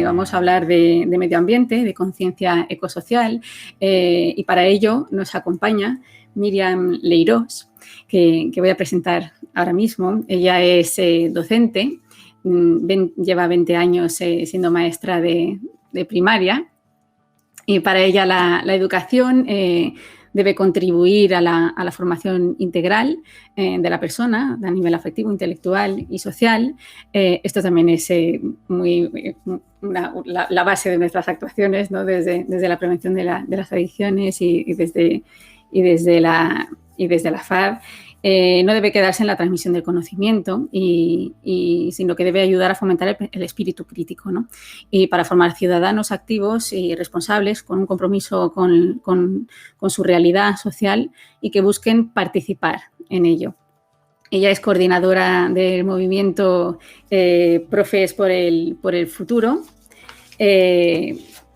Vamos a hablar de medio ambiente, de conciencia ecosocial, y para ello nos acompaña Míriam Leirós, que voy a presentar ahora mismo. Ella es docente, lleva 20 años siendo maestra de primaria, y para ella la educación debe contribuir a la formación integral de la persona a nivel afectivo, intelectual y social. Esto también es la base de nuestras actuaciones, ¿no? Desde la prevención de las adicciones y desde la FAD. No debe quedarse en la transmisión del conocimiento, sino que debe ayudar a fomentar el espíritu crítico, ¿no? Y para formar ciudadanos activos y responsables con un compromiso con su realidad social y que busquen participar en ello. Ella es coordinadora del movimiento Profes por el Futuro.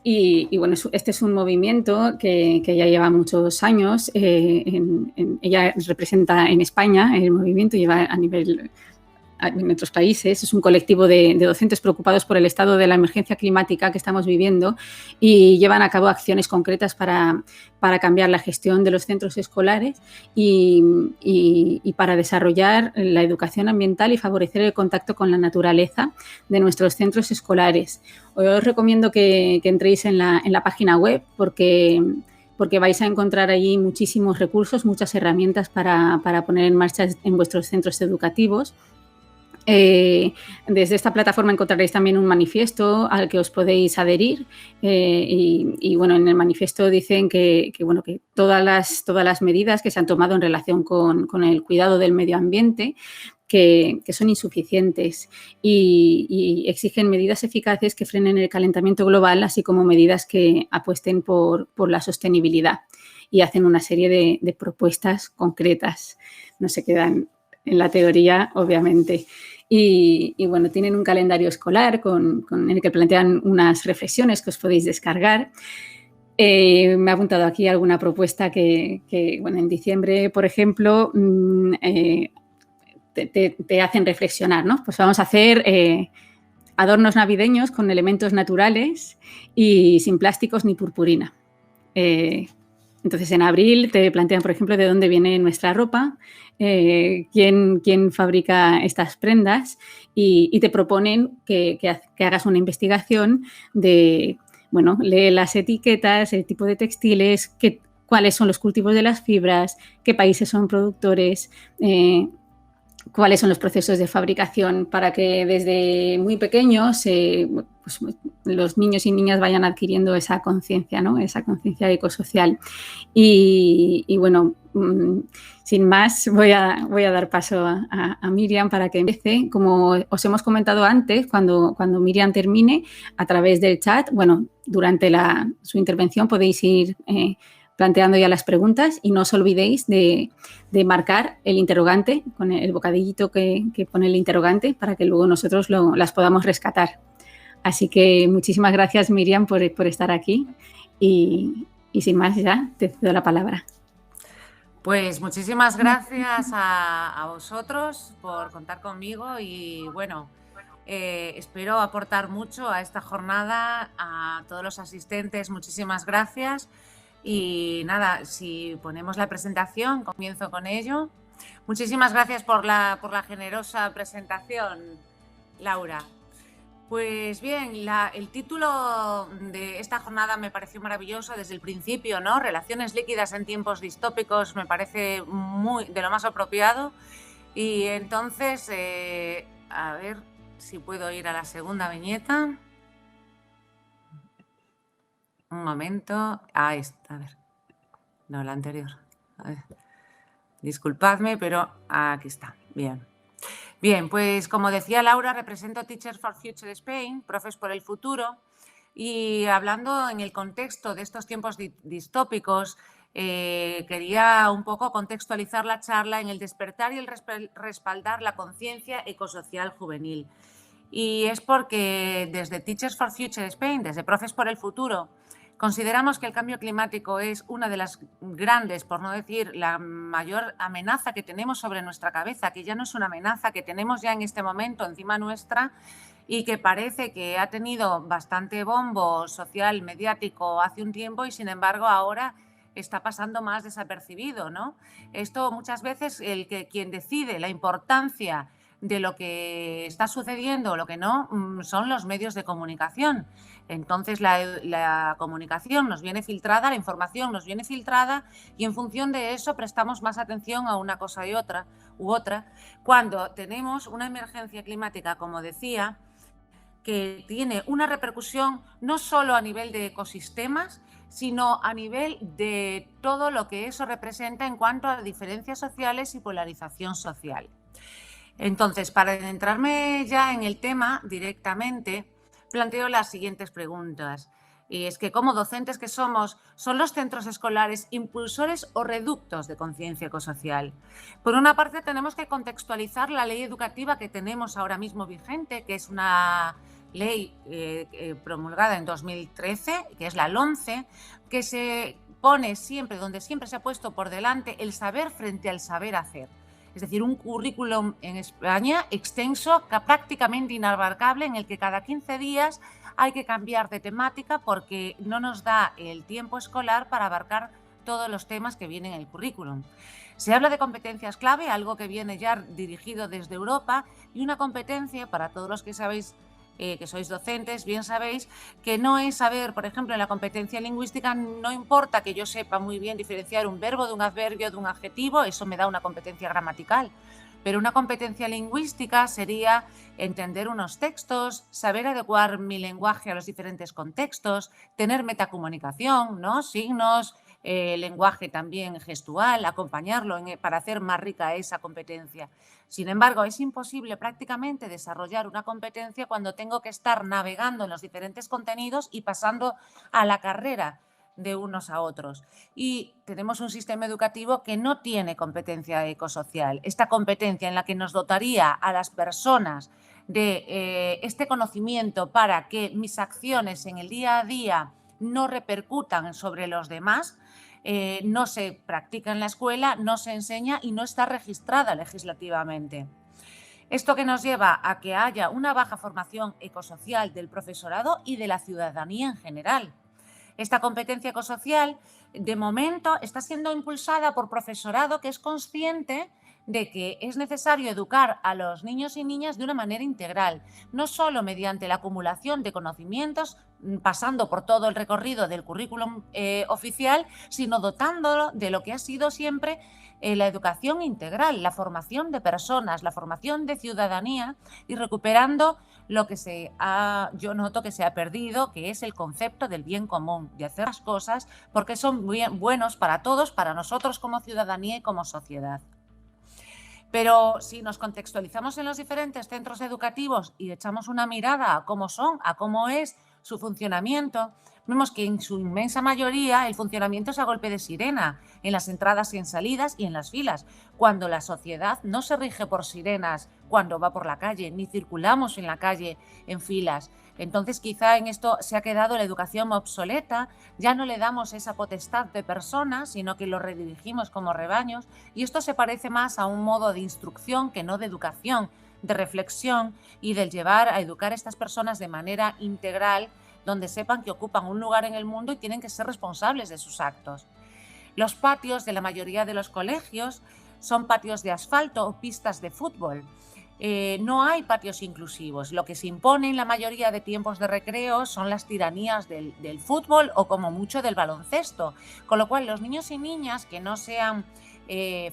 Y bueno, este es un movimiento que ya lleva muchos años. Ella representa en España el movimiento, lleva a nivel en otros países. Es un colectivo de docentes preocupados por el estado de la emergencia climática que estamos viviendo y llevan a cabo acciones concretas para cambiar la gestión de los centros escolares y para desarrollar la educación ambiental y favorecer el contacto con la naturaleza de nuestros centros escolares. Os recomiendo que entréis en la página web porque vais a encontrar allí muchísimos recursos, muchas herramientas para poner en marcha en vuestros centros educativos. Desde esta plataforma encontraréis también un manifiesto al que os podéis adherir y bueno, en el manifiesto dicen que todas las medidas que se han tomado en relación con el cuidado del medio ambiente que son insuficientes y exigen medidas eficaces que frenen el calentamiento global, así como medidas que apuesten por la sostenibilidad, y hacen una serie de propuestas concretas. No se quedan en la teoría, obviamente. Y bueno, tienen un calendario escolar con el que plantean unas reflexiones que os podéis descargar. Me ha apuntado aquí alguna propuesta que bueno, en diciembre, por ejemplo, te hacen reflexionar, ¿no? Pues vamos a hacer adornos navideños con elementos naturales y sin plásticos ni purpurina. Entonces, en abril te plantean, por ejemplo, de dónde viene nuestra ropa, quién fabrica estas prendas y te proponen que hagas una investigación de, bueno, lee las etiquetas, el tipo de textiles, cuáles son los cultivos de las fibras, qué países son productores, cuáles son los procesos de fabricación, para que desde muy pequeños pues, los niños y niñas vayan adquiriendo esa conciencia, ¿no? Esa conciencia ecosocial. Y bueno, sin más, voy a dar paso a Míriam para que empiece. Como os hemos comentado antes, cuando Míriam termine, a través del chat, bueno, durante su intervención podéis ir planteando ya las preguntas y no os olvidéis de marcar el interrogante con el bocadillito que pone el interrogante para que luego nosotros las podamos rescatar. Así que muchísimas gracias, Míriam, por estar aquí y sin más ya te cedo la palabra. Pues muchísimas gracias a vosotros por contar conmigo y bueno, espero aportar mucho a esta jornada, a todos los asistentes, muchísimas gracias. Y nada, si ponemos la presentación, comienzo con ello. Muchísimas gracias por la generosa presentación, Laura. Pues bien, el título de esta jornada me pareció maravilloso desde el principio, ¿no? Relaciones líquidas en tiempos distópicos, me parece de lo más apropiado. Y entonces, a ver si puedo ir a la segunda viñeta. Un momento. Ahí está, a ver. No, la anterior. A ver. Disculpadme, pero aquí está. Bien. Bien, pues como decía Laura, represento Teachers for Future Spain, Profes por el Futuro, y hablando en el contexto de estos tiempos distópicos, quería un poco contextualizar la charla en el despertar y el respaldar la conciencia ecosocial juvenil. Y es porque desde Teachers for Future Spain, desde Profes por el Futuro, consideramos que el cambio climático es una de las grandes, por no decir la mayor amenaza que tenemos sobre nuestra cabeza, que ya no es una amenaza, que tenemos ya en este momento encima nuestra y que parece que ha tenido bastante bombo social, mediático hace un tiempo y sin embargo ahora está pasando más desapercibido, ¿no? Esto muchas veces quien decide la importancia de lo que está sucediendo o lo que no, son los medios de comunicación. Entonces la comunicación nos viene filtrada, la información nos viene filtrada y en función de eso prestamos más atención a una cosa u otra, cuando tenemos una emergencia climática, como decía, que tiene una repercusión no solo a nivel de ecosistemas, sino a nivel de todo lo que eso representa en cuanto a diferencias sociales y polarización social. Entonces, para adentrarme ya en el tema directamente, planteo las siguientes preguntas. Y es que como docentes que somos, ¿son los centros escolares impulsores o reductos de conciencia ecosocial? Por una parte, tenemos que contextualizar la ley educativa que tenemos ahora mismo vigente, que es una ley promulgada en 2013, que es la LOMCE, que se pone siempre, donde siempre se ha puesto por delante el saber frente al saber hacer. Es decir, un currículum en España extenso, prácticamente inabarcable, en el que cada 15 días hay que cambiar de temática porque no nos da el tiempo escolar para abarcar todos los temas que vienen en el currículum. Se habla de competencias clave, algo que viene ya dirigido desde Europa, y una competencia, para todos los que sabéis que sois docentes, bien sabéis que no es saber, por ejemplo, en la competencia lingüística no importa que yo sepa muy bien diferenciar un verbo de un adverbio, de un adjetivo, eso me da una competencia gramatical. Pero una competencia lingüística sería entender unos textos, saber adecuar mi lenguaje a los diferentes contextos, tener metacomunicación, ¿no? Signos, lenguaje también gestual, acompañarlo para hacer más rica esa competencia. Sin embargo, es imposible prácticamente desarrollar una competencia cuando tengo que estar navegando en los diferentes contenidos y pasando a la carrera de unos a otros. Y tenemos un sistema educativo que no tiene competencia ecosocial. Esta competencia en la que nos dotaría a las personas de este conocimiento para que mis acciones en el día a día no repercutan sobre los demás, no se practica en la escuela, no se enseña y no está registrada legislativamente. Esto que nos lleva a que haya una baja formación ecosocial del profesorado y de la ciudadanía en general. Esta competencia ecosocial, de momento, está siendo impulsada por profesorado que es consciente de que es necesario educar a los niños y niñas de una manera integral, no solo mediante la acumulación de conocimientos, pasando por todo el recorrido del currículum oficial, sino dotándolo de lo que ha sido siempre la educación integral, la formación de personas, la formación de ciudadanía y recuperando lo que yo noto que se ha perdido, que es el concepto del bien común, de hacer las cosas porque son buenos para todos, para nosotros como ciudadanía y como sociedad. Pero si nos contextualizamos en los diferentes centros educativos y echamos una mirada a cómo son, a cómo es su funcionamiento, vemos que en su inmensa mayoría el funcionamiento es a golpe de sirena, en las entradas y en salidas y en las filas, cuando la sociedad no se rige por sirenas cuando va por la calle, ni circulamos en la calle en filas. Entonces quizá en esto se ha quedado la educación obsoleta, ya no le damos esa potestad de personas, sino que lo redirigimos como rebaños, y esto se parece más a un modo de instrucción que no de educación, de reflexión y del llevar a educar a estas personas de manera integral, donde sepan que ocupan un lugar en el mundo y tienen que ser responsables de sus actos. Los patios de la mayoría de los colegios son patios de asfalto o pistas de fútbol. No hay patios inclusivos. Lo que se impone en la mayoría de tiempos de recreo son las tiranías del fútbol o como mucho del baloncesto, con lo cual los niños y niñas que no sean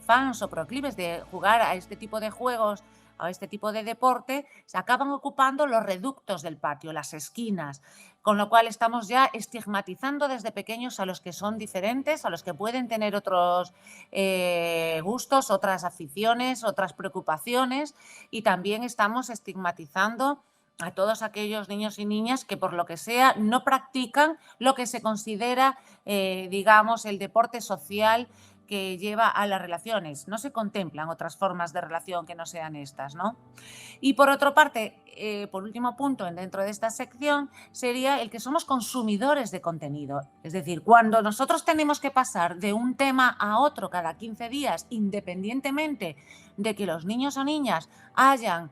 fans o proclives de jugar a este tipo de juegos, a este tipo de deporte, se acaban ocupando los reductos del patio, las esquinas, con lo cual estamos ya estigmatizando desde pequeños a los que son diferentes, a los que pueden tener otros gustos, otras aficiones, otras preocupaciones, y también estamos estigmatizando a todos aquellos niños y niñas que por lo que sea no practican lo que se considera, digamos, el deporte social que lleva a las relaciones. No se contemplan otras formas de relación que no sean estas, ¿no? Y por otra parte, por último punto dentro de esta sección, sería el que somos consumidores de contenido. Es decir, cuando nosotros tenemos que pasar de un tema a otro cada 15 días, independientemente de que los niños o niñas hayan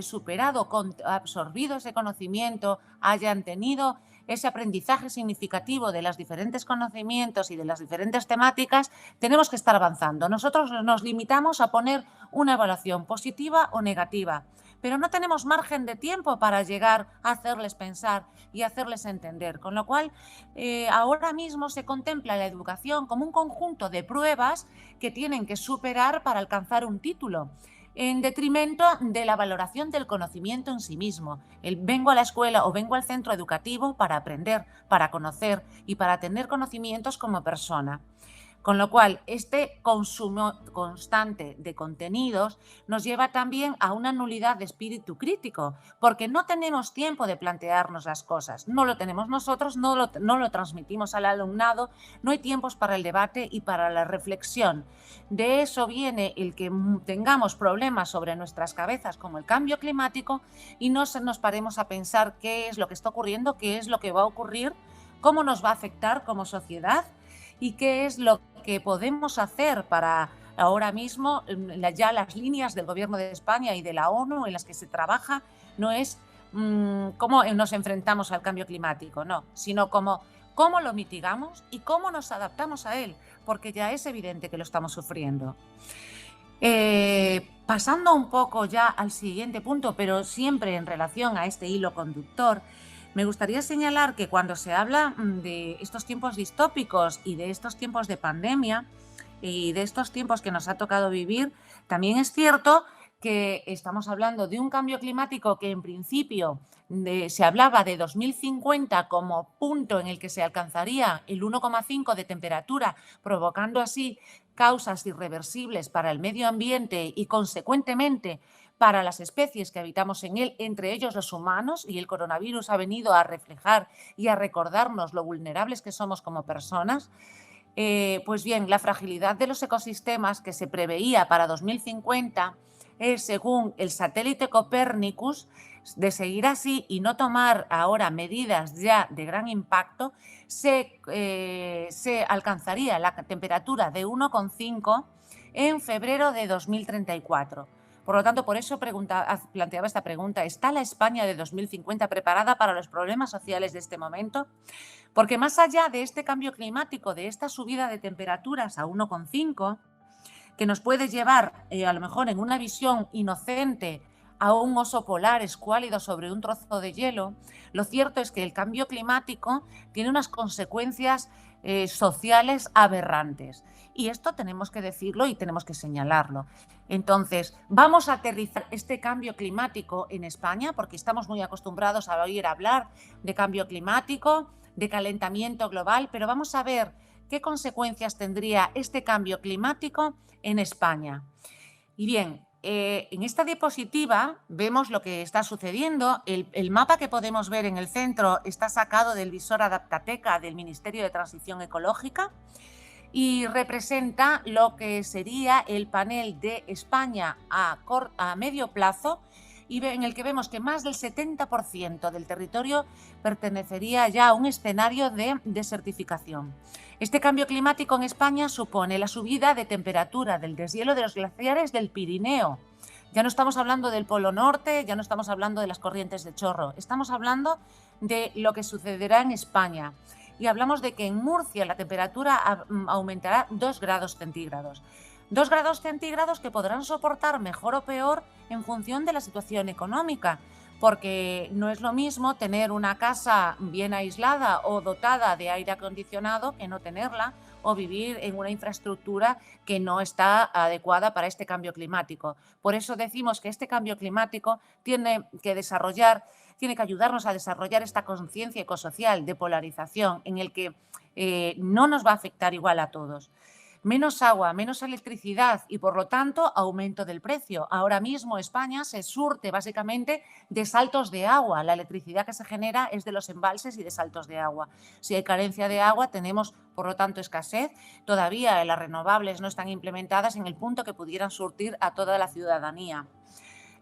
superado, absorbido ese conocimiento, hayan tenido ese aprendizaje significativo de los diferentes conocimientos y de las diferentes temáticas, tenemos que estar avanzando. Nosotros nos limitamos a poner una evaluación positiva o negativa, pero no tenemos margen de tiempo para llegar a hacerles pensar y hacerles entender. Con lo cual, ahora mismo se contempla la educación como un conjunto de pruebas que tienen que superar para alcanzar un título, en detrimento de la valoración del conocimiento en sí mismo. Vengo a la escuela o vengo al centro educativo para aprender, para conocer y para tener conocimientos como persona. Con lo cual, este consumo constante de contenidos nos lleva también a una nulidad de espíritu crítico, porque no tenemos tiempo de plantearnos las cosas. No lo tenemos nosotros, no lo transmitimos al alumnado, no hay tiempos para el debate y para la reflexión. De eso viene el que tengamos problemas sobre nuestras cabezas, como el cambio climático, y no nos paremos a pensar qué es lo que está ocurriendo, qué es lo que va a ocurrir, cómo nos va a afectar como sociedad y qué es lo que podemos hacer para ahora mismo. Ya las líneas del Gobierno de España y de la ONU en las que se trabaja no es cómo nos enfrentamos al cambio climático, no, sino cómo lo mitigamos y cómo nos adaptamos a él, porque ya es evidente que lo estamos sufriendo. Pasando un poco ya al siguiente punto, pero siempre en relación a este hilo conductor, me gustaría señalar que cuando se habla de estos tiempos distópicos y de estos tiempos de pandemia y de estos tiempos que nos ha tocado vivir, también es cierto que estamos hablando de un cambio climático que en principio se hablaba de 2050 como punto en el que se alcanzaría el 1,5 de temperatura, provocando así causas irreversibles para el medio ambiente y consecuentemente para las especies que habitamos en él, entre ellos los humanos, y el coronavirus ha venido a reflejar y a recordarnos lo vulnerables que somos como personas. Pues bien, la fragilidad de los ecosistemas que se preveía para 2050 es, según el satélite Copernicus, de seguir así y no tomar ahora medidas ya de gran impacto, se alcanzaría la temperatura de 1,5 en febrero de 2034. Por lo tanto, por eso planteaba esta pregunta: ¿está la España de 2050 preparada para los problemas sociales de este momento? Porque más allá de este cambio climático, de esta subida de temperaturas a 1,5, que nos puede llevar a lo mejor en una visión inocente a un oso polar escuálido sobre un trozo de hielo, lo cierto es que el cambio climático tiene unas consecuencias sociales aberrantes. Y esto tenemos que decirlo y tenemos que señalarlo. Entonces, vamos a aterrizar este cambio climático en España, porque estamos muy acostumbrados a oír hablar de cambio climático, de calentamiento global, pero vamos a ver qué consecuencias tendría este cambio climático en España. Y bien, en esta diapositiva vemos lo que está sucediendo. El mapa que podemos ver en el centro está sacado del visor Adaptateca del Ministerio de Transición Ecológica y representa lo que sería el panel de España a medio plazo, y en el que vemos que más del 70% del territorio pertenecería ya a un escenario de desertificación. Este cambio climático en España supone la subida de temperatura del deshielo de los glaciares del Pirineo. Ya no estamos hablando del Polo Norte, ya no estamos hablando de las corrientes de chorro, estamos hablando de lo que sucederá en España. Y hablamos de que en Murcia la temperatura aumentará 2 grados centígrados. 2 grados centígrados que podrán soportar mejor o peor en función de la situación económica, porque no es lo mismo tener una casa bien aislada o dotada de aire acondicionado que no tenerla, o vivir en una infraestructura que no está adecuada para este cambio climático. Por eso decimos que este cambio climático tiene que ayudarnos a desarrollar esta conciencia ecosocial de polarización en el que no nos va a afectar igual a todos. Menos agua, menos electricidad y, por lo tanto, aumento del precio. Ahora mismo España se surte básicamente de saltos de agua. La electricidad que se genera es de los embalses y de saltos de agua. Si hay carencia de agua, tenemos, por lo tanto, escasez. Todavía las renovables no están implementadas en el punto que pudieran surtir a toda la ciudadanía.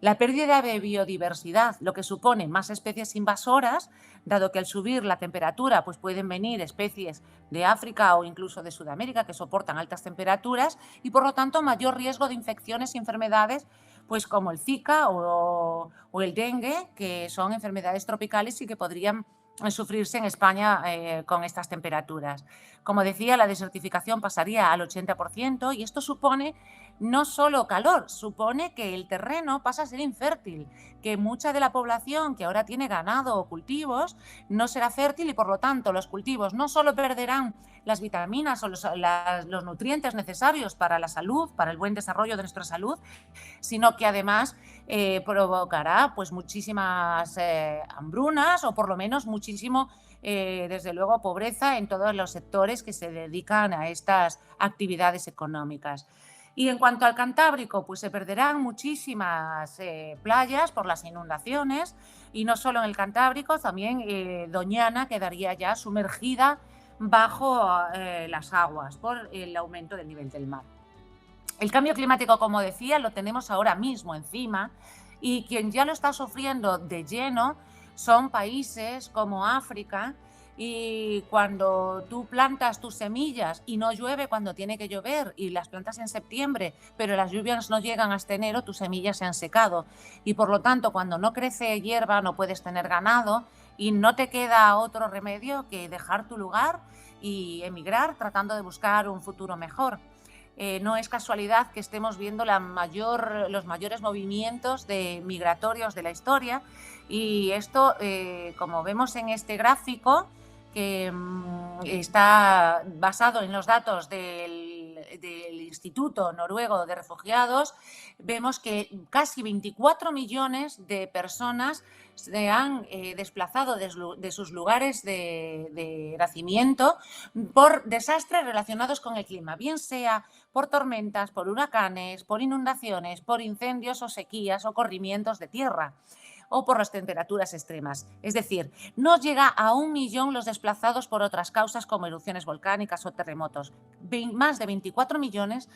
La pérdida de biodiversidad, lo que supone más especies invasoras, dado que al subir la temperatura pues pueden venir especies de África o incluso de Sudamérica que soportan altas temperaturas y, por lo tanto, mayor riesgo de infecciones y enfermedades pues como el Zika o el dengue, que son enfermedades tropicales y que podrían sufrirse en España con estas temperaturas. Como decía, la desertificación pasaría al 80% y esto supone no solo calor, supone que el terreno pasa a ser infértil, que mucha de la población que ahora tiene ganado o cultivos no será fértil y, por lo tanto, los cultivos no solo perderán las vitaminas o los nutrientes necesarios para la salud, para el buen desarrollo de nuestra salud, sino que además provocará pues muchísimas hambrunas o por lo menos muchísimo, desde luego, pobreza en todos los sectores que se dedican a estas actividades económicas. Y en cuanto al Cantábrico, pues se perderán muchísimas playas por las inundaciones y no solo en el Cantábrico, también Doñana quedaría ya sumergida bajo las aguas por el aumento del nivel del mar. El cambio climático, como decía, lo tenemos ahora mismo encima y quien ya lo está sufriendo de lleno son países como África, y cuando tú plantas tus semillas y no llueve cuando tiene que llover y las plantas en septiembre, pero las lluvias no llegan hasta enero, tus semillas se han secado y, por lo tanto, cuando no crece hierba no puedes tener ganado y no te queda otro remedio que dejar tu lugar y emigrar tratando de buscar un futuro mejor. No es casualidad que estemos viendo los mayores movimientos migratorios de la historia y esto, como vemos en este gráfico, que está basado en los datos del Instituto Noruego de Refugiados, vemos que casi 24 millones de personas se han desplazado de sus lugares de nacimiento por desastres relacionados con el clima, bien sea por tormentas, por huracanes, por inundaciones, por incendios o sequías o corrimientos de tierra o por las temperaturas extremas. Es decir, no llega a 1 millón los desplazados por otras causas como erupciones volcánicas o terremotos. Más de 24 millones,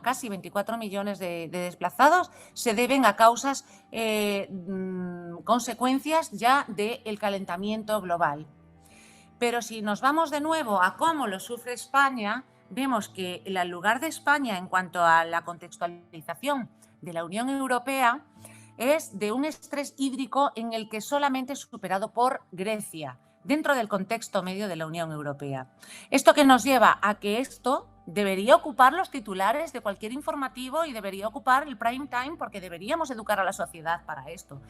casi 24 millones de desplazados se deben a causas, consecuencias ya del calentamiento global. Pero si nos vamos de nuevo a cómo lo sufre España, vemos que el lugar de España en cuanto a la contextualización de la Unión Europea es de un estrés hídrico en el que solamente es superado por Grecia, dentro del contexto medio de la Unión Europea. Esto que nos lleva a que esto debería ocupar los titulares de cualquier informativo y debería ocupar el prime time porque deberíamos educar a la sociedad para esto.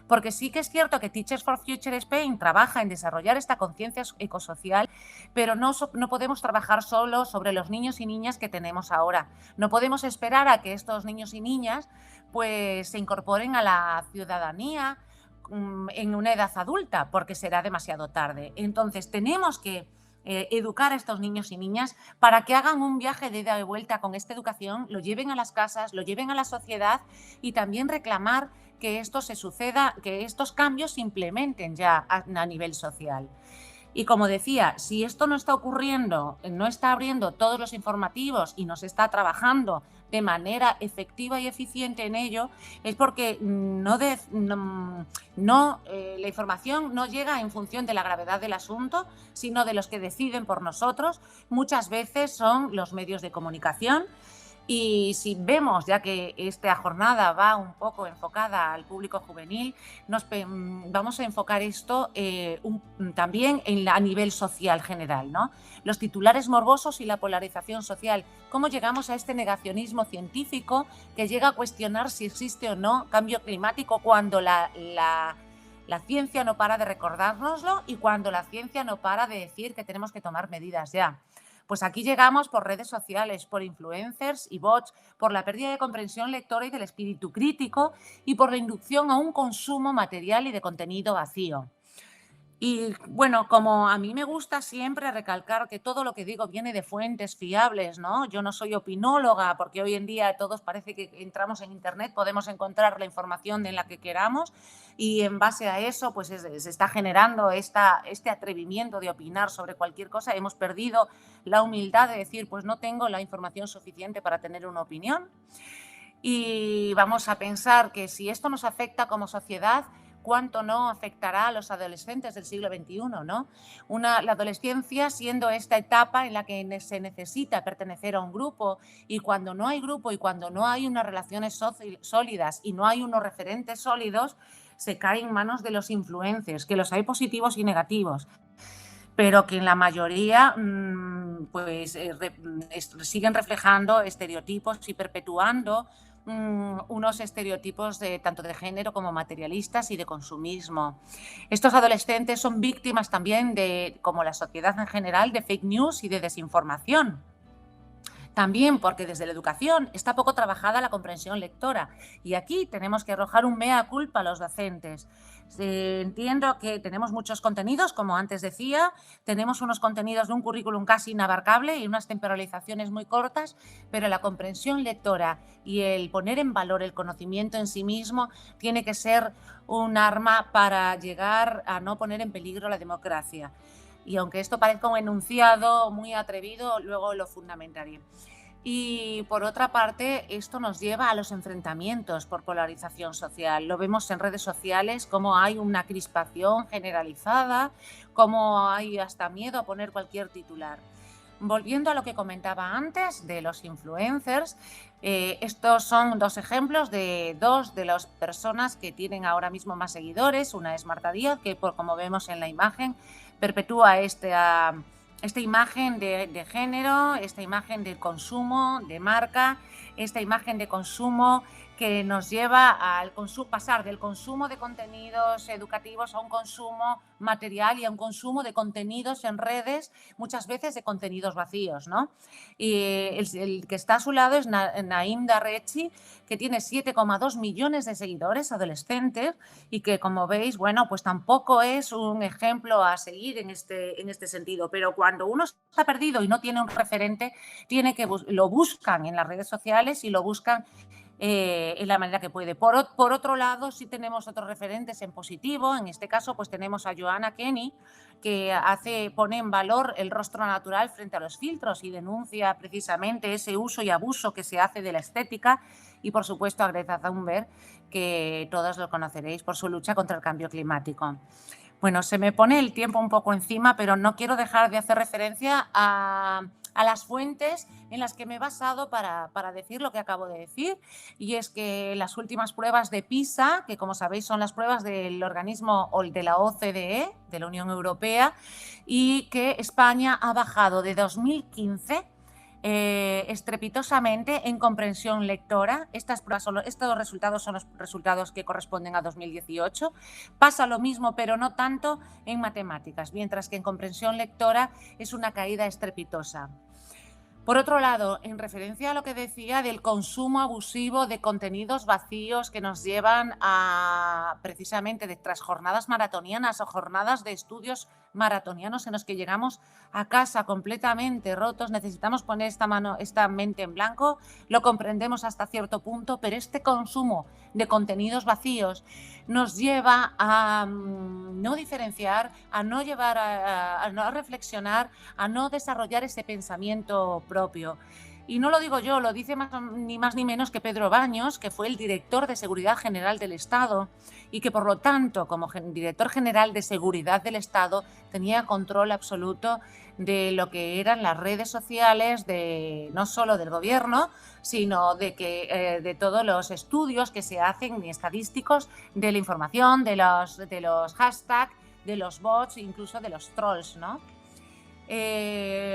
Porque sí que es cierto que Teachers for Future Spain trabaja en desarrollar esta conciencia ecosocial, pero no podemos trabajar solo sobre los niños y niñas que tenemos ahora. No podemos esperar a que estos niños y niñas pues se incorporen a la ciudadanía en una edad adulta, porque será demasiado tarde. Entonces tenemos que educar a estos niños y niñas para que hagan un viaje de ida y vuelta con esta educación, lo lleven a las casas, lo lleven a la sociedad y también reclamar que esto se suceda, que estos cambios se implementen ya a nivel social. Y como decía, si esto no está ocurriendo, no está abriendo todos los informativos y no se está trabajando de manera efectiva y eficiente en ello, es porque la información no llega en función de la gravedad del asunto, sino de los que deciden por nosotros. Muchas veces son los medios de comunicación. Y si vemos, ya que esta jornada va un poco enfocada al público juvenil, vamos a enfocar esto también a nivel social general, ¿no? Los titulares morbosos y la polarización social. ¿Cómo llegamos a este negacionismo científico que llega a cuestionar si existe o no cambio climático cuando la ciencia no para de recordárnoslo y cuando la ciencia no para de decir que tenemos que tomar medidas ya? Pues aquí llegamos por redes sociales, por influencers y bots, por la pérdida de comprensión lectora y del espíritu crítico y por la inducción a un consumo material y de contenido vacío. Y bueno, como a mí me gusta siempre recalcar que todo lo que digo viene de fuentes fiables, ¿no? Yo no soy opinóloga, porque hoy en día todos parece que entramos en internet, podemos encontrar la información en la que queramos y en base a eso pues se está generando este atrevimiento de opinar sobre cualquier cosa. Hemos perdido la humildad de decir, pues no tengo la información suficiente para tener una opinión. Y vamos a pensar que si esto nos afecta como sociedad, ¿cuánto no afectará a los adolescentes del siglo XXI, ¿no? La adolescencia siendo esta etapa en la que se necesita pertenecer a un grupo, y cuando no hay grupo y cuando no hay unas relaciones sólidas y no hay unos referentes sólidos, se cae en manos de los influencers, que los hay positivos y negativos, pero que en la mayoría pues siguen reflejando estereotipos y perpetuando unos estereotipos tanto de género como materialistas y de consumismo. Estos adolescentes son víctimas también como la sociedad en general, de fake news y de desinformación. También porque desde la educación está poco trabajada la comprensión lectora, y aquí tenemos que arrojar un mea culpa a los docentes. Entiendo que tenemos muchos contenidos, como antes decía, tenemos unos contenidos de un currículum casi inabarcable y unas temporalizaciones muy cortas, pero la comprensión lectora y el poner en valor el conocimiento en sí mismo tiene que ser un arma para llegar a no poner en peligro la democracia. Y aunque esto parezca un enunciado muy atrevido, luego lo fundamentaré. Y por otra parte, esto nos lleva a los enfrentamientos por polarización social. Lo vemos en redes sociales, cómo hay una crispación generalizada, cómo hay hasta miedo a poner cualquier titular. Volviendo a lo que comentaba antes de los influencers, estos son dos ejemplos de dos de las personas que tienen ahora mismo más seguidores. Una es Marta Díaz, que como vemos en la imagen, perpetúa esta imagen de género, esta imagen del consumo, de marca, esta imagen de consumo que nos lleva al pasar del consumo de contenidos educativos a un consumo material y a un consumo de contenidos en redes, muchas veces de contenidos vacíos, ¿no? Y el que está a su lado es Naim Darrechi, que tiene 7,2 millones de seguidores adolescentes y que, como veis, bueno, pues tampoco es un ejemplo a seguir en este sentido. Pero cuando uno está perdido y no tiene un referente, lo buscan en las redes sociales y lo buscan en la manera que puede. Por otro lado, sí tenemos otros referentes en positivo. En este caso, pues tenemos a Joanna Kenny, que pone en valor el rostro natural frente a los filtros y denuncia precisamente ese uso y abuso que se hace de la estética. Y, por supuesto, a Greta Thunberg, que todos lo conoceréis por su lucha contra el cambio climático. Bueno, se me pone el tiempo un poco encima, pero no quiero dejar de hacer referencia a las fuentes en las que me he basado para decir lo que acabo de decir, y es que las últimas pruebas de PISA, que como sabéis son las pruebas del organismo de la OCDE, de la Unión Europea, y que España ha bajado de 2015 estrepitosamente en comprensión lectora. Estos resultados son los resultados que corresponden a 2018. Pasa lo mismo, pero no tanto en matemáticas, mientras que en comprensión lectora es una caída estrepitosa. Por otro lado, en referencia a lo que decía del consumo abusivo de contenidos vacíos que nos llevan a precisamente tras jornadas maratonianas o jornadas de estudios maratonianos en los que llegamos a casa completamente rotos, necesitamos poner esta mente en blanco, lo comprendemos hasta cierto punto, pero este consumo de contenidos vacíos nos lleva a no diferenciar, a no llevar a no reflexionar, a no desarrollar ese pensamiento propio. Y no lo digo yo, lo dice ni más ni menos que Pedro Baños, que fue el director de Seguridad General del Estado y que, por lo tanto, como director general de Seguridad del Estado, tenía control absoluto de lo que eran las redes sociales, no solo del gobierno, sino de todos los estudios que se hacen estadísticos de la información, de los hashtags, de los bots, incluso de los trolls, ¿no?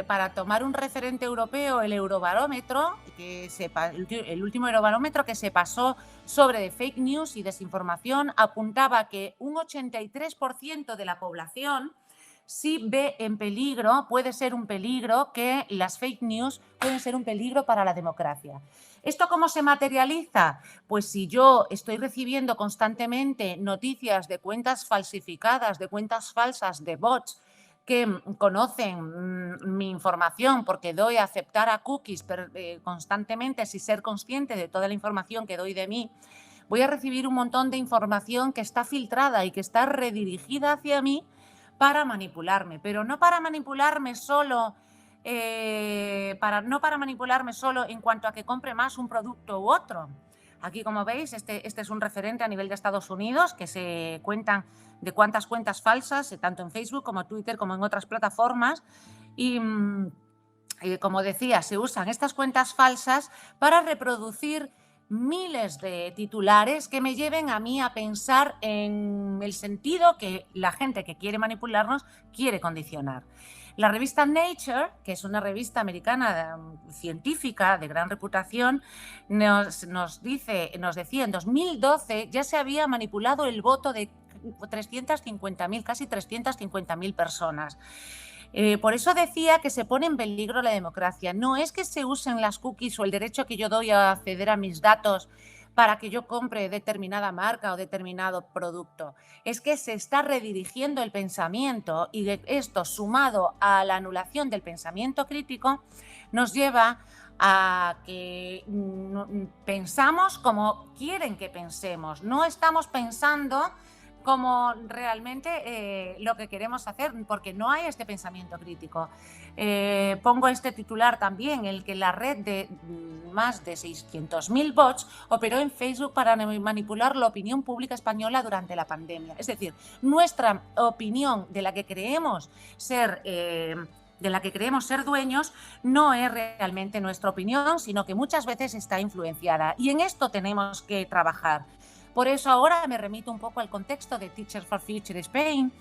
Para tomar un referente europeo, el Eurobarómetro, el último Eurobarómetro que se pasó sobre fake news y desinformación, apuntaba que un 83% de la población sí ve en peligro, puede ser un peligro, que las fake news pueden ser un peligro para la democracia. ¿Esto cómo se materializa? Pues si yo estoy recibiendo constantemente noticias de cuentas falsificadas, de cuentas falsas, de bots, que conocen mi información porque doy a aceptar a cookies constantemente sin ser consciente de toda la información que doy de mí, voy a recibir un montón de información que está filtrada y que está redirigida hacia mí para manipularme, pero no para manipularme solo, no para manipularme solo en cuanto a que compre más un producto u otro. Aquí, como veis, este es un referente a nivel de Estados Unidos, que se cuentan de cuántas cuentas falsas, tanto en Facebook como Twitter, como en otras plataformas. Y como decía, se usan estas cuentas falsas para reproducir miles de titulares que me lleven a mí a pensar en el sentido que la gente que quiere manipularnos quiere condicionar. La revista Nature, que es una revista americana científica de gran reputación, nos decía en 2012 ya se había manipulado el voto de 350.000, casi 350.000 personas. Por eso decía que se pone en peligro la democracia. No es que se usen las cookies o el derecho que yo doy a acceder a mis datos para que yo compre determinada marca o determinado producto. Es que se está redirigiendo el pensamiento y esto, sumado a la anulación del pensamiento crítico, nos lleva a que pensamos como quieren que pensemos. No estamos pensando como realmente lo que queremos hacer, porque no hay este pensamiento crítico. Pongo este titular también, el que la red de más de 600.000 bots operó en Facebook para manipular la opinión pública española durante la pandemia. Es decir, nuestra opinión de la que creemos ser dueños, no es realmente nuestra opinión, sino que muchas veces está influenciada. Y en esto tenemos que trabajar. Por eso ahora me remito un poco al contexto de Teachers for Future Spain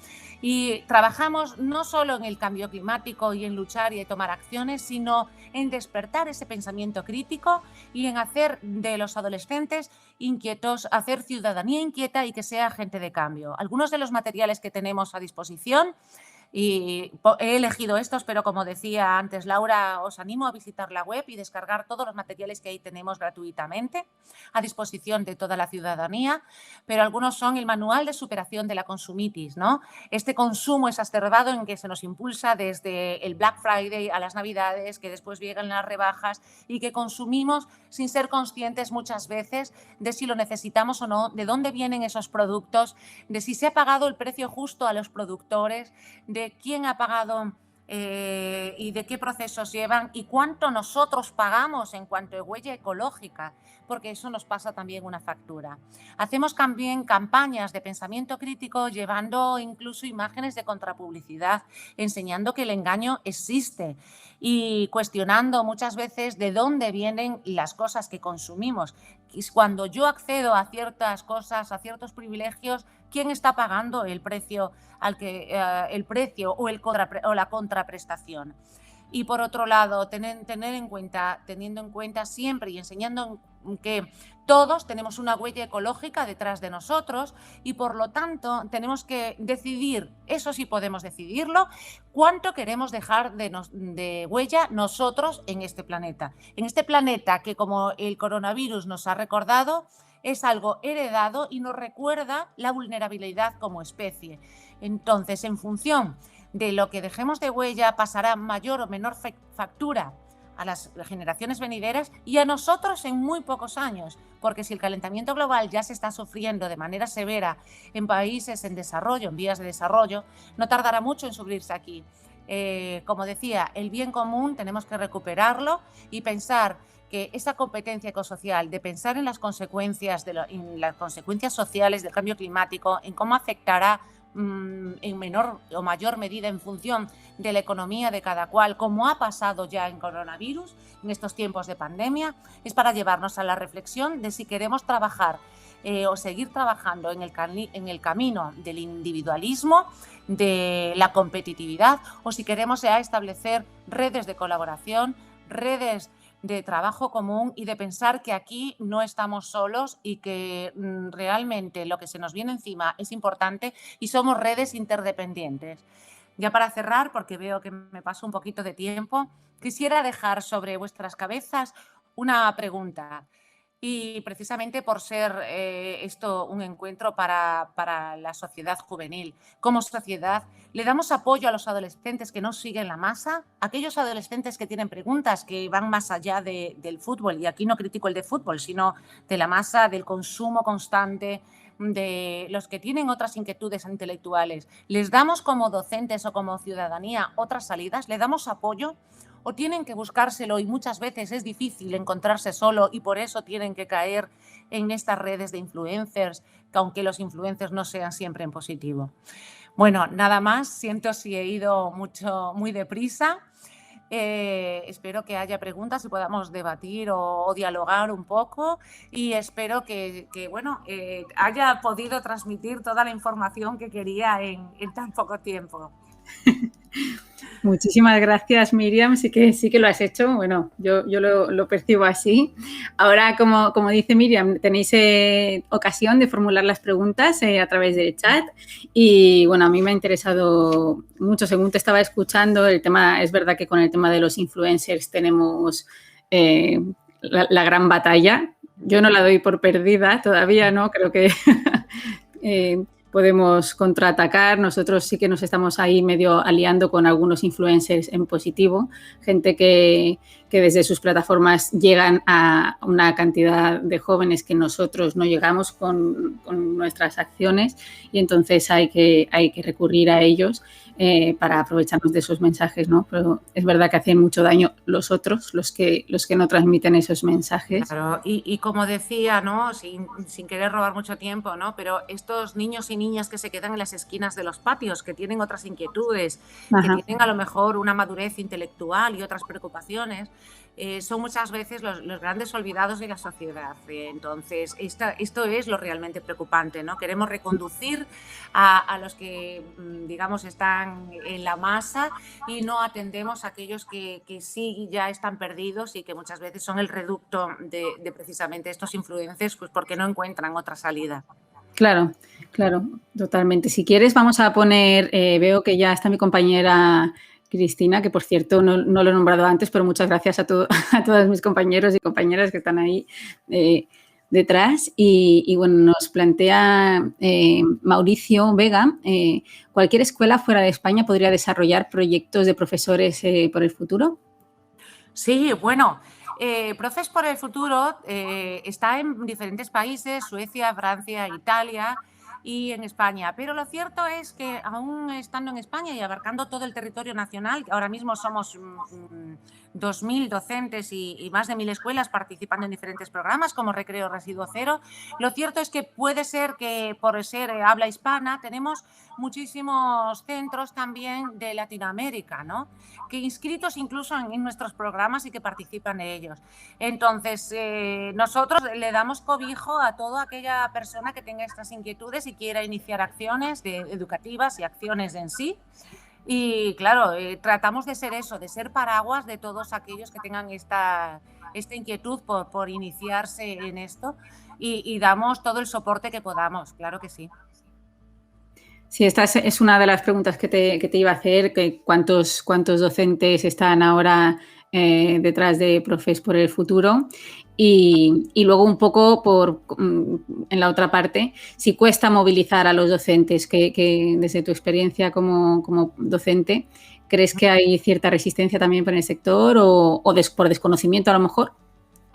y trabajamos no solo en el cambio climático y en luchar y tomar acciones, sino en despertar ese pensamiento crítico y en hacer de los adolescentes inquietos, hacer ciudadanía inquieta y que sea agente de cambio. Algunos de los materiales que tenemos a disposición, y he elegido estos, pero como decía antes Laura, os animo a visitar la web y descargar todos los materiales que ahí tenemos gratuitamente a disposición de toda la ciudadanía, pero algunos son el manual de superación de la consumitis, ¿no? Este consumo exacerbado en que se nos impulsa desde el Black Friday a las Navidades, que después llegan las rebajas y que consumimos sin ser conscientes muchas veces de si lo necesitamos o no, de dónde vienen esos productos, de si se ha pagado el precio justo a los productores, de quién ha pagado y de qué procesos llevan y cuánto nosotros pagamos en cuanto a huella ecológica, porque eso nos pasa también una factura. Hacemos también campañas de pensamiento crítico llevando incluso imágenes de contrapublicidad, enseñando que el engaño existe y cuestionando muchas veces de dónde vienen las cosas que consumimos. Cuando yo accedo a ciertas cosas, a ciertos privilegios, ¿quién está pagando el precio o la contraprestación? Y por otro lado, teniendo en cuenta siempre y enseñando que todos tenemos una huella ecológica detrás de nosotros y por lo tanto tenemos que decidir, eso sí podemos decidirlo, cuánto queremos dejar de huella nosotros en este planeta. En este planeta que, como el coronavirus nos ha recordado, es algo heredado y nos recuerda la vulnerabilidad como especie. Entonces, en función de lo que dejemos de huella, pasará mayor o menor factura a las generaciones venideras y a nosotros en muy pocos años, porque si el calentamiento global ya se está sufriendo de manera severa en países en desarrollo, en vías de desarrollo, no tardará mucho en subirse aquí. Como decía, el bien común tenemos que recuperarlo y pensar que esa competencia ecosocial, de pensar en las consecuencias, en las consecuencias sociales del cambio climático, en cómo afectará en menor o mayor medida en función de la economía de cada cual, como ha pasado ya en coronavirus, en estos tiempos de pandemia, es para llevarnos a la reflexión de si queremos trabajar o seguir trabajando en el camino del individualismo, de la competitividad, o si queremos ya establecer redes de colaboración, redes de trabajo común y de pensar que aquí no estamos solos y que realmente lo que se nos viene encima es importante y somos redes interdependientes. Ya para cerrar, porque veo que me paso un poquito de tiempo, quisiera dejar sobre vuestras cabezas una pregunta. Y precisamente por ser esto un encuentro para la sociedad juvenil. Como sociedad, ¿le damos apoyo a los adolescentes que no siguen la masa? Aquellos adolescentes que tienen preguntas que van más allá del fútbol, y aquí no critico el de fútbol, sino de la masa, del consumo constante, de los que tienen otras inquietudes intelectuales. ¿Les damos como docentes o como ciudadanía otras salidas? ¿Le damos apoyo? ¿O tienen que buscárselo y muchas veces es difícil encontrarse solo y por eso tienen que caer en estas redes de influencers, que aunque los influencers no sean siempre en positivo? Bueno, nada más, siento si he ido muy deprisa. Espero que haya preguntas y podamos debatir o dialogar un poco, y espero que haya podido transmitir toda la información que quería en tan poco tiempo. Muchísimas gracias, Miriam. Sí que lo has hecho. Bueno, yo lo percibo así. Ahora, como dice Miriam, tenéis ocasión de formular las preguntas a través del chat. Y bueno, a mí me ha interesado mucho, según te estaba escuchando, el tema. Es verdad que con el tema de los influencers tenemos la gran batalla. Yo no la doy por perdida todavía, ¿no? Creo que podemos contraatacar. Nosotros sí que nos estamos ahí medio aliando con algunos influencers en positivo, gente que desde sus plataformas llegan a una cantidad de jóvenes que nosotros no llegamos con nuestras acciones, y entonces hay que recurrir a ellos para aprovecharnos de esos mensajes, ¿no? Pero es verdad que hacen mucho daño los otros, los que no transmiten esos mensajes. Claro, y como decía, ¿no? Sin querer robar mucho tiempo, ¿no? Pero estos niños y niñas que se quedan en las esquinas de los patios, que tienen otras inquietudes, que tienen a lo mejor una madurez intelectual y otras preocupaciones, son muchas veces los grandes olvidados de la sociedad. Entonces, esto es lo realmente preocupante, ¿no? Queremos reconducir a los que, digamos, están en la masa, y no atendemos a aquellos que sí ya están perdidos y que muchas veces son el reducto de precisamente estos influencers, pues porque no encuentran otra salida. Claro, totalmente. Si quieres, vamos a poner, veo que ya está mi compañera Cristina, que por cierto no lo he nombrado antes, pero muchas gracias a todos mis compañeros y compañeras que están ahí detrás. Y bueno, nos plantea Mauricio Vega, ¿cualquier escuela fuera de España podría desarrollar proyectos de profesores por el futuro? Sí, bueno, Profes por el Futuro está en diferentes países: Suecia, Francia, Italia y en España. Pero lo cierto es que aún estando en España y abarcando todo el territorio nacional, ahora mismo somos 2.000 docentes y más de 1.000 escuelas participando en diferentes programas como Recreo Residuo Cero. Lo cierto es que puede ser que, por ser habla hispana, tenemos muchísimos centros también de Latinoamérica, ¿no? Que inscritos incluso en nuestros programas y que participan de ellos. Entonces, nosotros le damos cobijo a toda aquella persona que tenga estas inquietudes y quiera iniciar acciones educativas y acciones en sí. Y claro, tratamos de ser eso, de ser paraguas de todos aquellos que tengan esta inquietud por iniciarse en esto, y damos todo el soporte que podamos, claro que sí. Sí, esta es una de las preguntas que te iba a hacer, que cuántos docentes están ahora detrás de Profes por el Futuro, y luego un poco en la otra parte, si cuesta movilizar a los docentes, que desde tu experiencia como docente, ¿crees que hay cierta resistencia también por el sector o por desconocimiento a lo mejor?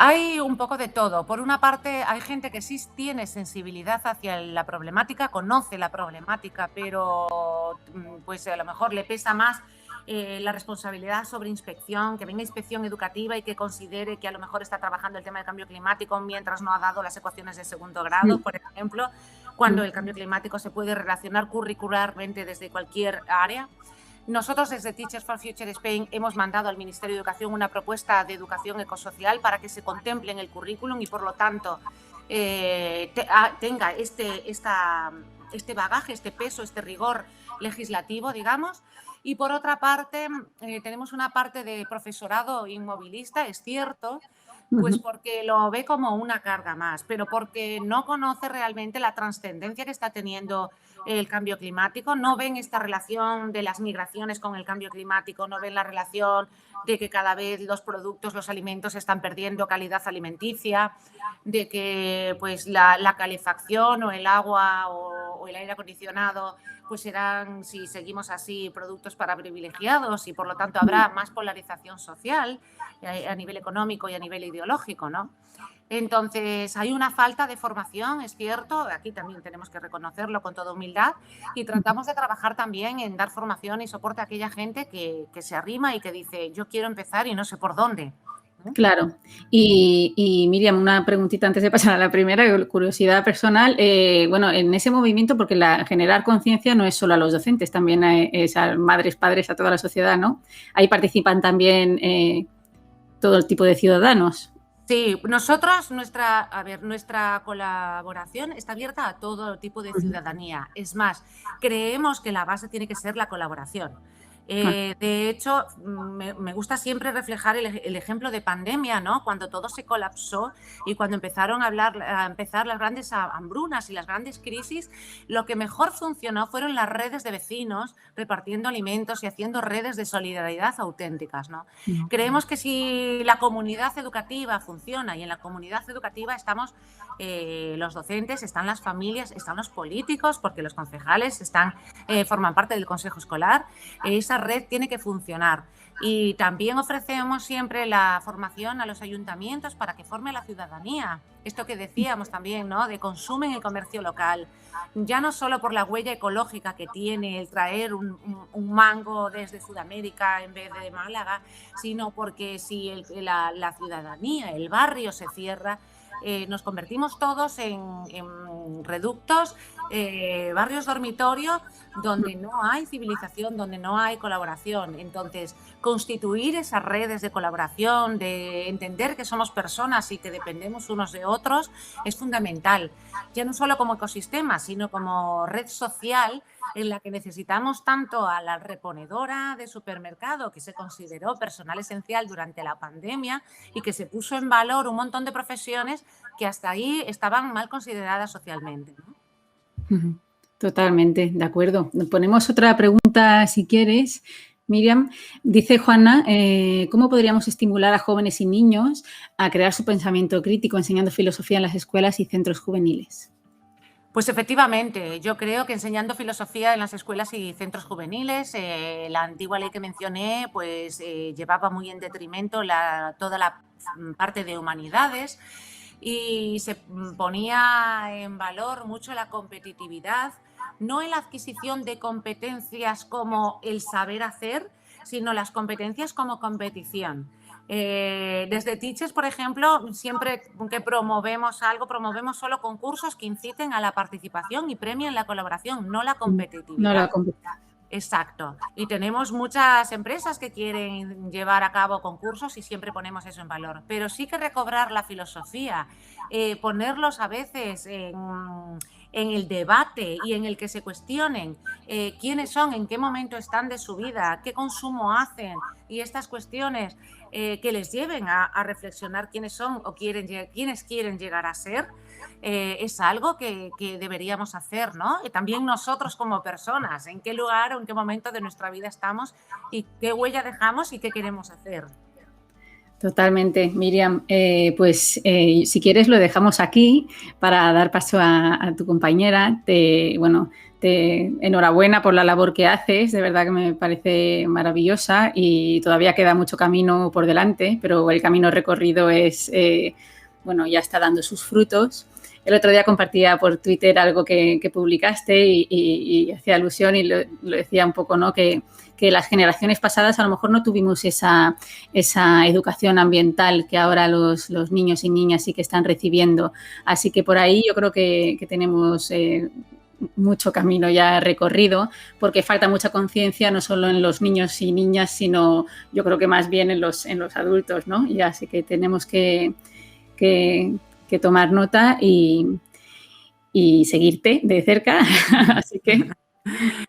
Hay un poco de todo. Por una parte, hay gente que sí tiene sensibilidad hacia la problemática, conoce la problemática, pero pues a lo mejor le pesa más la responsabilidad sobre inspección, que venga inspección educativa y que considere que a lo mejor está trabajando el tema del cambio climático mientras no ha dado las ecuaciones de segundo grado, por ejemplo, cuando el cambio climático se puede relacionar curricularmente desde cualquier área. Nosotros desde Teachers for Future Spain hemos mandado al Ministerio de Educación una propuesta de educación ecosocial para que se contemple en el currículum y, por lo tanto, tenga este bagaje, este peso, este rigor legislativo, digamos. Y por otra parte, tenemos una parte de profesorado inmovilista, es cierto, Pues Ujú. porque lo ve como una carga más, pero porque no conoce realmente la trascendencia que está teniendo el cambio climático, no ven esta relación de las migraciones con el cambio climático, no ven la relación de que cada vez los productos, los alimentos están perdiendo calidad alimenticia, de que pues la calefacción o el agua o el aire acondicionado pues serán, si seguimos así, productos para privilegiados y por lo tanto habrá más polarización social a nivel económico y a nivel ideológico, ¿no? Entonces, hay una falta de formación, es cierto, aquí también tenemos que reconocerlo con toda humildad y tratamos de trabajar también en dar formación y soporte a aquella gente que se arrima y que dice, yo quiero empezar y no sé por dónde. ¿No? Claro. Y Miriam, una preguntita antes de pasar a la primera, curiosidad personal. Bueno, en ese movimiento, porque generar conciencia no es solo a los docentes, también es a madres, padres, a toda la sociedad, ¿no? Ahí participan también todo el tipo de ciudadanos. Sí, nosotros, nuestra colaboración está abierta a todo tipo de ciudadanía. Es más, creemos que la base tiene que ser la colaboración. Ah, De hecho, me gusta siempre reflejar el ejemplo de pandemia, ¿no? Cuando todo se colapsó y cuando empezaron a empezar las grandes hambrunas y las grandes crisis, lo que mejor funcionó fueron las redes de vecinos repartiendo alimentos y haciendo redes de solidaridad auténticas, ¿no? Creemos que si la comunidad educativa funciona y en la comunidad educativa estamos los docentes, están las familias, están los políticos, porque los concejales forman parte del consejo escolar, esa red tiene que funcionar. Y también ofrecemos siempre la formación a los ayuntamientos para que forme a la ciudadanía. Esto que decíamos también, ¿no? De consumo en el comercio local. Ya no solo por la huella ecológica que tiene el traer un mango desde Sudamérica en vez de Málaga, sino porque si la ciudadanía, el barrio se cierra, nos convertimos todos en reductos, barrios dormitorio, donde no hay civilización, donde no hay colaboración. Entonces, constituir esas redes de colaboración, de entender que somos personas y que dependemos unos de otros, es fundamental. Ya no solo como ecosistema, sino como red social en la que necesitamos tanto a la reponedora de supermercado, que se consideró personal esencial durante la pandemia y que se puso en valor un montón de profesiones que hasta ahí estaban mal consideradas socialmente, ¿no? ujú. Totalmente, de acuerdo. Ponemos otra pregunta si quieres. Miriam, dice Juana, ¿cómo podríamos estimular a jóvenes y niños a crear su pensamiento crítico enseñando filosofía en las escuelas y centros juveniles? Pues efectivamente, yo creo que enseñando filosofía en las escuelas y centros juveniles, la antigua ley que mencioné, pues llevaba muy en detrimento toda la parte de humanidades y se ponía en valor mucho la competitividad, no en la adquisición de competencias como el saber hacer, sino las competencias como competición. Desde Teachers, por ejemplo, siempre que promovemos algo, promovemos solo concursos que inciten a la participación y premien la colaboración, no la No la competitividad. Exacto. Y tenemos muchas empresas que quieren llevar a cabo concursos y siempre ponemos eso en valor. Pero sí que recobrar la filosofía, ponerlos a veces en el debate y en el que se cuestionen quiénes son, en qué momento están de su vida, qué consumo hacen y estas cuestiones que les lleven a reflexionar quiénes son o quiénes quieren llegar a ser, es algo que deberíamos hacer, ¿no? Y también nosotros como personas, en qué lugar o en qué momento de nuestra vida estamos y qué huella dejamos y qué queremos hacer. Totalmente, Miriam. Si quieres lo dejamos aquí para dar paso a tu compañera. Enhorabuena por la labor que haces, de verdad que me parece maravillosa y todavía queda mucho camino por delante, pero el camino recorrido ya está dando sus frutos. El otro día compartía por Twitter algo que publicaste y hacía alusión y lo decía un poco, ¿no? Que las generaciones pasadas a lo mejor no tuvimos esa educación ambiental que ahora los niños y niñas sí que están recibiendo. Así que por ahí yo creo que tenemos mucho camino ya recorrido, porque falta mucha conciencia no solo en los niños y niñas, sino yo creo que más bien en los adultos, ¿no? Y así que tenemos que tomar nota y seguirte de cerca. Así que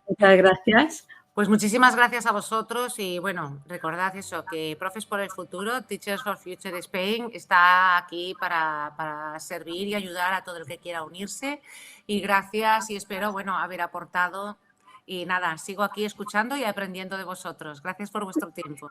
muchas gracias Pues muchísimas gracias a vosotros y bueno, recordad eso, que Profes por el Futuro, Teachers for Future Spain, está aquí para servir y ayudar a todo el que quiera unirse. Y gracias y espero, bueno, haber aportado. Y nada, sigo aquí escuchando y aprendiendo de vosotros. Gracias por vuestro tiempo.